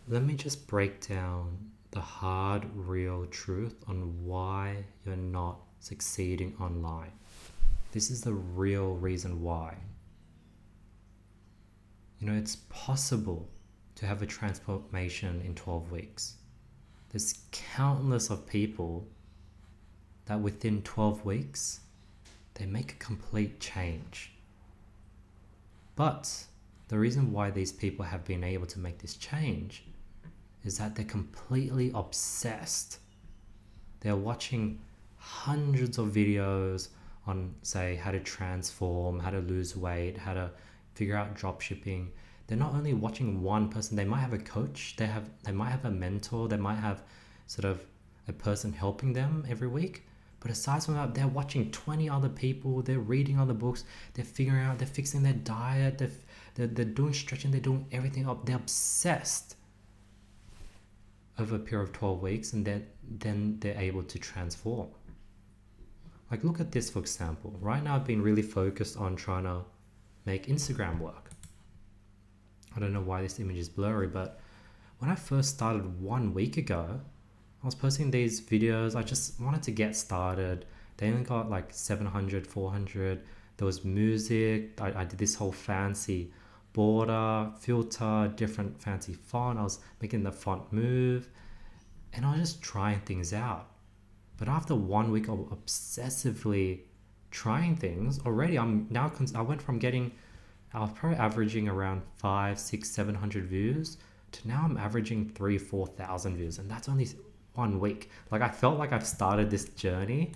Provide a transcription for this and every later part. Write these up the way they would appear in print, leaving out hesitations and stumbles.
Let me just break down the hard, real truth on why you're not succeeding online. This is the real reason why. It's possible to have a transformation in 12 weeks. There's countless of people that within 12 weeks, they make a complete change. But the reason why these people have been able to make this change is that they're completely obsessed. They're watching hundreds of videos on, say, how to transform, how to lose weight, how to figure out drop shipping. They're not only watching one person, they might have a coach, they might have a mentor, they might have sort of a person helping them every week. But aside from that, they're watching 20 other people, they're reading other books, they're figuring out, they're fixing their diet, they're doing stretching, they're doing everything up. They're obsessed over a period of 12 weeks, and then they're able to transform. Like, look at this, for example. Right now, I've been really focused on trying to make Instagram work. I don't know why this image is blurry, but when I first started 1 week ago, I was posting these videos. I just wanted to get started. They only got like 700, 400. There was music. I did this whole fancy border, filter, different fancy font. I was making the font move, and I was just trying things out. But after 1 week of obsessively trying things, already I went from I was probably averaging around 5, 6, 700 views to now I'm averaging 3, 4,000 views, and that's only 1 week. Like, I felt like I've started this journey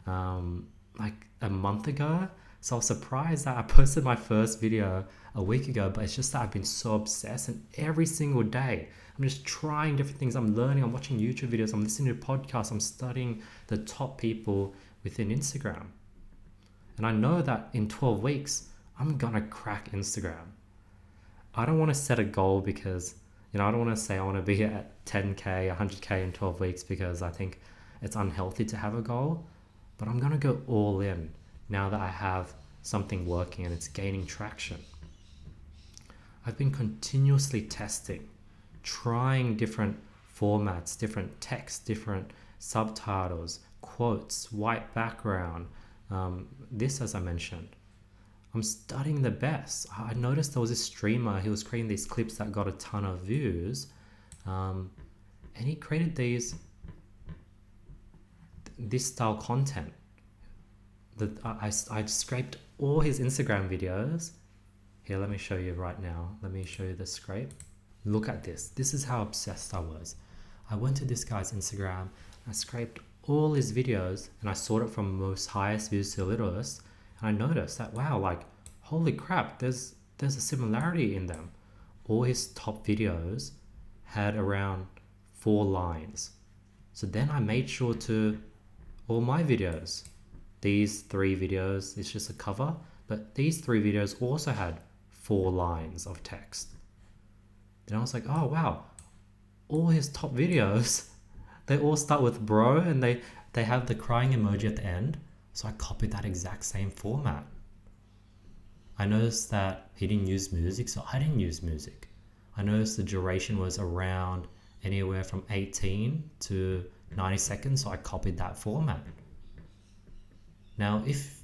like a month ago. So I was surprised that I posted my first video a week ago, but it's just that I've been so obsessed, and every single day I'm just trying different things. I'm learning, I'm watching YouTube videos, I'm listening to podcasts, I'm studying the top people within Instagram. And I know that in 12 weeks, I'm gonna crack Instagram. I don't want to set a goal because, I don't want to say I want to be at 10K, 100K in 12 weeks, because I think it's unhealthy to have a goal. But I'm going to go all in now that I have something working and it's gaining traction. I've been continuously testing, trying different formats, different text, different subtitles, quotes, white background. This, as I mentioned, I'm studying the best. I noticed there was this streamer, he was creating these clips that got a ton of views. And he created this style content. I scraped all his Instagram videos. Here, let me show you right now. Let me show you the scrape. Look at this. This is how obsessed I was. I went to this guy's Instagram, I scraped all his videos, and I sorted from most highest views to littlest. And I noticed that, wow, like, holy crap, there's a similarity in them. All his top videos had around 4 lines. So then I made sure to all my videos, these 3 videos, it's just a cover, but these 3 videos also had 4 lines of text. Then I was like, oh wow, all his top videos, they all start with bro, and they have the crying emoji at the end. So I copied that exact same format. I noticed that he didn't use music, so I didn't use music. I noticed the duration was around anywhere from 18 to 90 seconds, so I copied that format. Now, if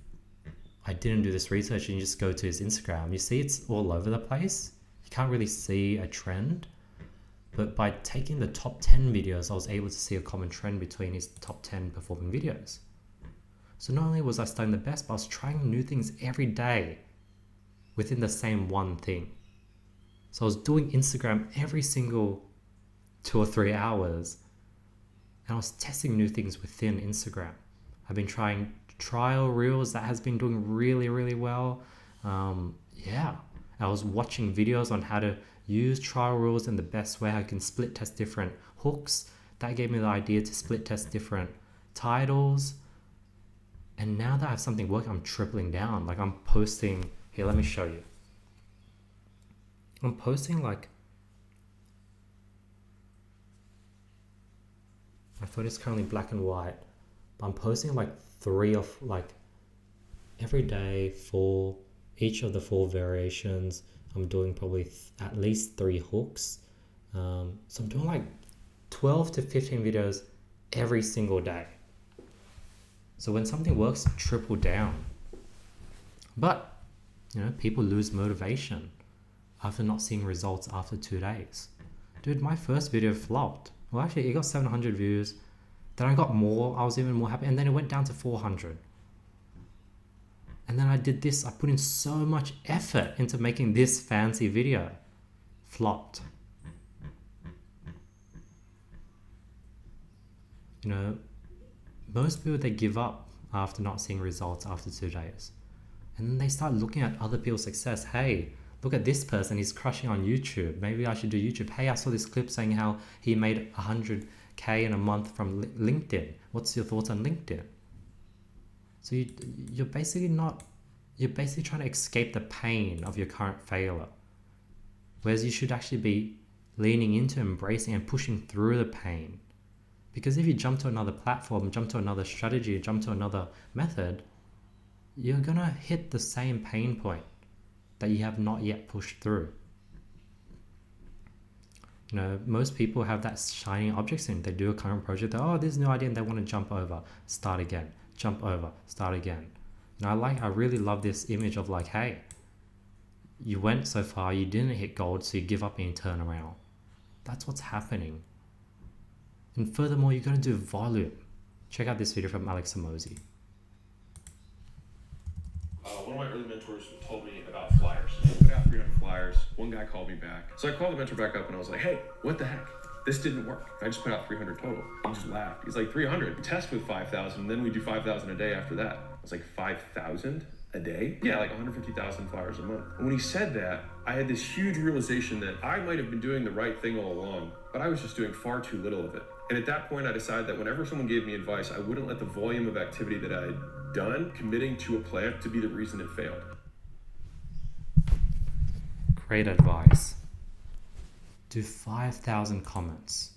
I didn't do this research and you just go to his Instagram, you see it's all over the place. You can't really see a trend. But by taking the top 10 videos, I was able to see a common trend between his top 10 performing videos. So not only was I studying the best, but I was trying new things every day within the same one thing. So I was doing Instagram every single 2 or 3 hours, and I was testing new things within Instagram. I've been trying trial reels, that has been doing really, really well. I was watching videos on how to use trial reels in the best way. I can split test different hooks. That gave me the idea to split test different titles. And now that I have something working, I'm tripling down. Like, I'm posting, here, let me show you. I'm posting like, my phone is currently black and white, but I'm posting like every day for each of the 4 variations. I'm doing probably at least 3 hooks. So I'm doing like 12 to 15 videos every single day. So when something works, triple down. But, people lose motivation after not seeing results after 2 days. Dude, my first video flopped. Well, actually, it got 700 views. Then I got more. I was even more happy. And then it went down to 400. And then I did this. I put in so much effort into making this fancy video. Flopped. Most people, they give up after not seeing results after 2 days. And then they start looking at other people's success. Hey, look at this person, he's crushing on YouTube. Maybe I should do YouTube. Hey, I saw this clip saying how he made 100K in a month from LinkedIn. What's your thoughts on LinkedIn? So you're basically trying to escape the pain of your current failure. Whereas you should actually be leaning into embracing and pushing through the pain. Because if you jump to another platform, jump to another strategy, jump to another method, you're gonna hit the same pain point that you have not yet pushed through. Most people have that shiny object syndrome. They do a current project, there's no idea, and they want to jump over, start again, jump over, start again. I really love this image of like, hey, you went so far, you didn't hit gold, so you give up and you turn around. That's what's happening. And furthermore, you got to do volume. Check out this video from Alex Hormozi. One of my early mentors told me about flyers. I put out 300 flyers. One guy called me back. So I called the mentor back up and I was like, hey, what the heck? This didn't work. I just put out 300 total. He just laughed. He's like, 300. We test with 5,000, then we do 5,000 a day after that. I was like, 5,000 a day? Yeah, like 150,000 flyers a month. And when he said that, I had this huge realization that I might have been doing the right thing all along, but I was just doing far too little of it. And at that point, I decided that whenever someone gave me advice, I wouldn't let the volume of activity that I had done, committing to a plan, to be the reason it failed. Great advice. Do 5,000 comments,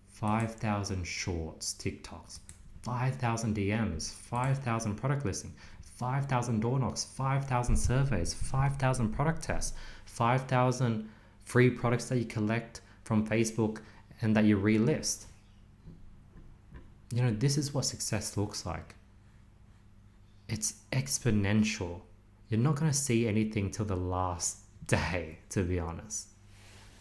5,000 shorts, TikToks, 5,000 DMs, 5,000 product listings, 5,000 door knocks, 5,000 surveys, 5,000 product tests, 5,000 free products that you collect from Facebook and that you relist. This is what success looks like. It's exponential. You're not going to see anything till the last day, to be honest.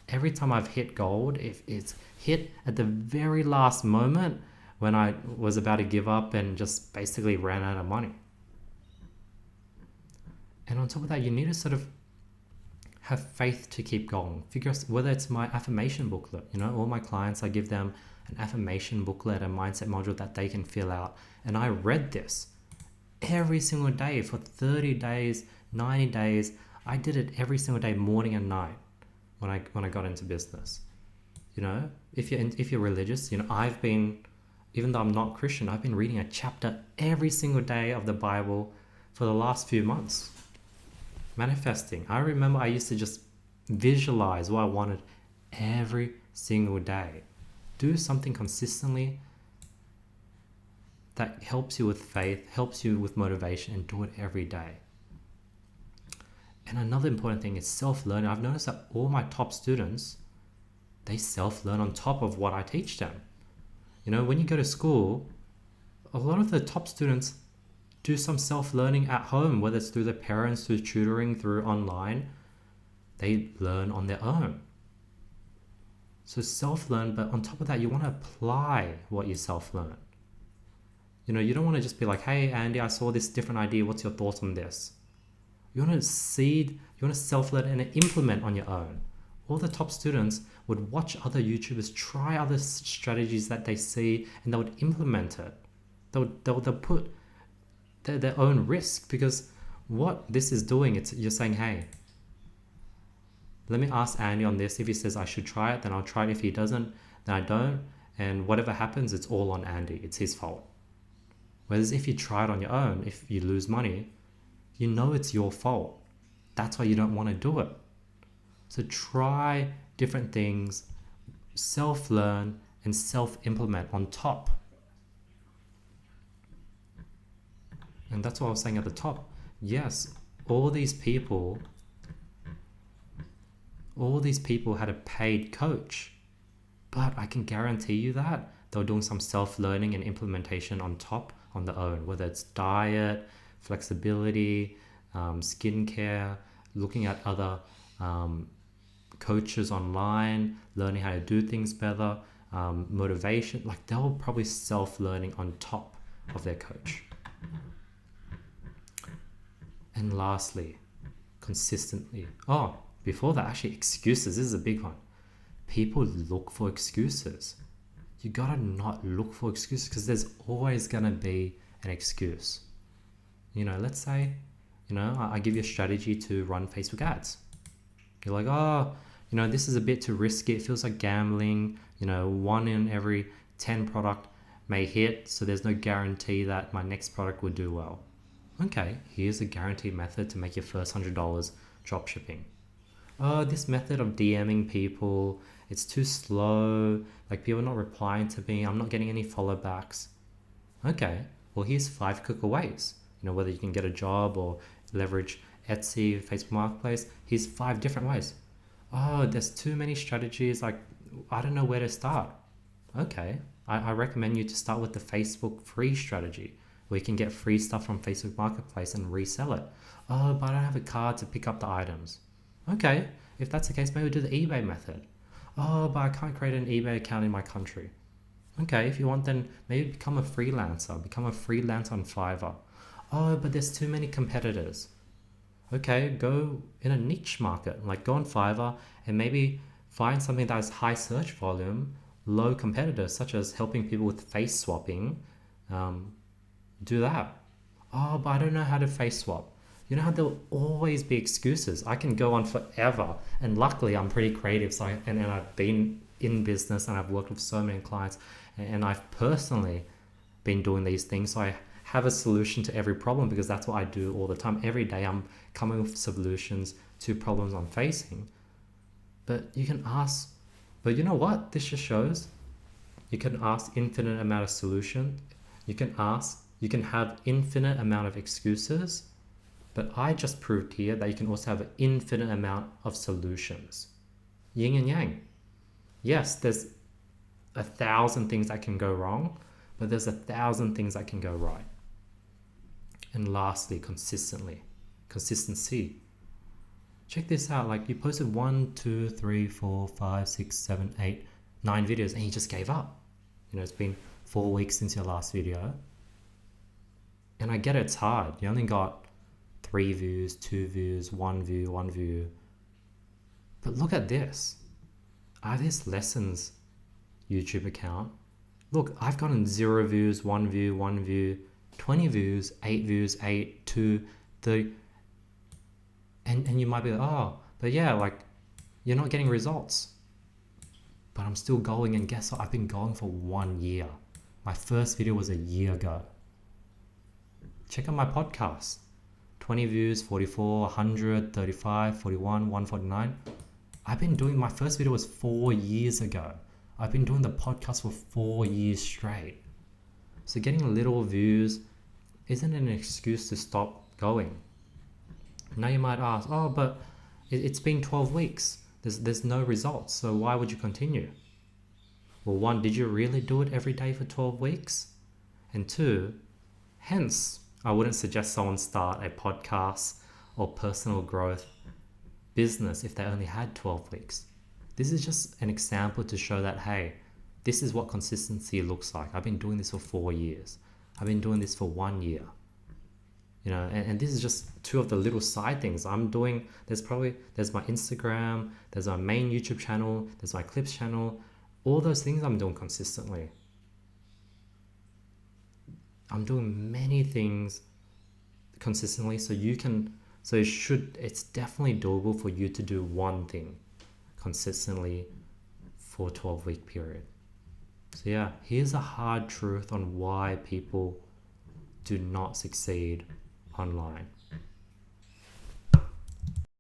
Every time I've hit gold, if it's hit at the very last moment when I was about to give up and just basically ran out of money. And on top of that, you need to sort of have faith to keep going. Figure out whether it's my affirmation booklet. All my clients, I give them an affirmation booklet, a mindset module that they can fill out. And I read this every single day for 30 days, 90 days. I did it every single day, morning and night, when I got into business. If you're religious, I've been, even though I'm not Christian, I've been reading a chapter every single day of the Bible for the last few months. Manifesting. I remember I used to just visualize what I wanted every single day. Do something consistently that helps you with faith, helps you with motivation, and do it every day. And another important thing is self-learning. I've noticed that all my top students, they self-learn on top of what I teach them. When you go to school, a lot of the top students do some self-learning at home, whether it's through their parents, through tutoring, through online. They learn on their own. So self-learn, but on top of that, you want to apply what you self-learn. You don't want to just be like, hey, Andy, I saw this different idea. What's your thoughts on this? You want to seed, you want to self-learn and implement on your own. All the top students would watch other YouTubers try other strategies that they see, and they would implement it. They'll put their own risk, because what this is doing, you're saying, hey, let me ask Andy on this. If he says I should try it, then I'll try it. If he doesn't, then I don't. And whatever happens, it's all on Andy. It's his fault. Whereas if you try it on your own, if you lose money, it's your fault. That's why you don't want to do it. So try different things, self-learn and self-implement on top. And that's what I was saying at the top. Yes, all these people All these people had a paid coach, but I can guarantee you that they were doing some self-learning and implementation on top on their own, whether it's diet, flexibility, skincare, looking at other coaches online, learning how to do things better, motivation. Like they were probably self-learning on top of their coach. And lastly, consistently. Oh, before that, actually, excuses. This is a big one. People look for excuses. You gotta not look for excuses because there's always gonna be an excuse. Let's say, I give you a strategy to run Facebook ads. You're like, oh, this is a bit too risky. It feels like gambling. 1 in every 10 product may hit, so there's no guarantee that my next product will do well. Okay, here's a guaranteed method to make your first $100 drop shipping. Oh, this method of DMing people, it's too slow. Like people are not replying to me. I'm not getting any follow backs. Okay, well here's 5 quicker ways. Whether you can get a job or leverage Etsy, Facebook Marketplace. Here's 5 different ways. Oh, there's too many strategies. Like I don't know where to start. Okay, I recommend you to start with the Facebook free strategy, where you can get free stuff from Facebook Marketplace and resell it. Oh, but I don't have a card to pick up the items. Okay, if that's the case, maybe do the eBay method. Oh, but I can't create an eBay account in my country. Okay, if you want, then maybe become a freelancer. Become a freelancer on Fiverr. Oh, but there's too many competitors. Okay, go in a niche market, like go on Fiverr and maybe find something that has high search volume, low competitors, such as helping people with face swapping. Do that. Oh, but I don't know how to face swap. You know how there'll always be excuses. I can go on forever. And luckily I'm pretty creative. So and I've been in business and I've worked with so many clients and I've personally been doing these things. So I have a solution to every problem because that's what I do all the time. Every day I'm coming with solutions to problems I'm facing. But you can ask, but you know what? This just shows you can ask infinite amount of solution. You can have infinite amount of excuses. But I just proved here that you can also have an infinite amount of solutions. Yin and yang. Yes, there's 1,000 things that can go wrong, but there's 1,000 things that can go right. And lastly, consistency. Check this out. Like you posted 1, 2, 3, 4, 5, 6, 7, 8, 9 videos and you just gave up. It's been 4 weeks since your last video. And I get it's hard. You only got 3 views, 2 views, 1 view, 1 view. But look at this. I have this lessons YouTube account. Look, I've gotten 0 views, 1 view, 1 view, 20 views, 8 views, 8, 2, 30. And you might be like, oh, but yeah, like you're not getting results. But I'm still going, and guess what? I've been going for 1 year. My first video was a year ago. Check out my podcast. 20 views, 44, 100, 35, 41, 149. I've been doing, my first video was 4 years ago. I've been doing the podcast for 4 years straight. So getting little views isn't an excuse to stop going. Now you might ask, oh, but it's been 12 weeks. There's no results. So why would you continue? Well, 1, did you really do it every day for 12 weeks? And 2, hence, I wouldn't suggest someone start a podcast or personal growth business if they only had 12 weeks. This is just an example to show that, hey, this is what consistency looks like. I've been doing this for 4 years. I've been doing this for 1 year. And this is just 2 of the little side things I'm doing. There's my Instagram, there's my main YouTube channel, there's my clips channel. All those things I'm doing consistently. I'm doing many things consistently, it's definitely doable for you to do one thing consistently for a 12-week period. So yeah, here's a hard truth on why people do not succeed online.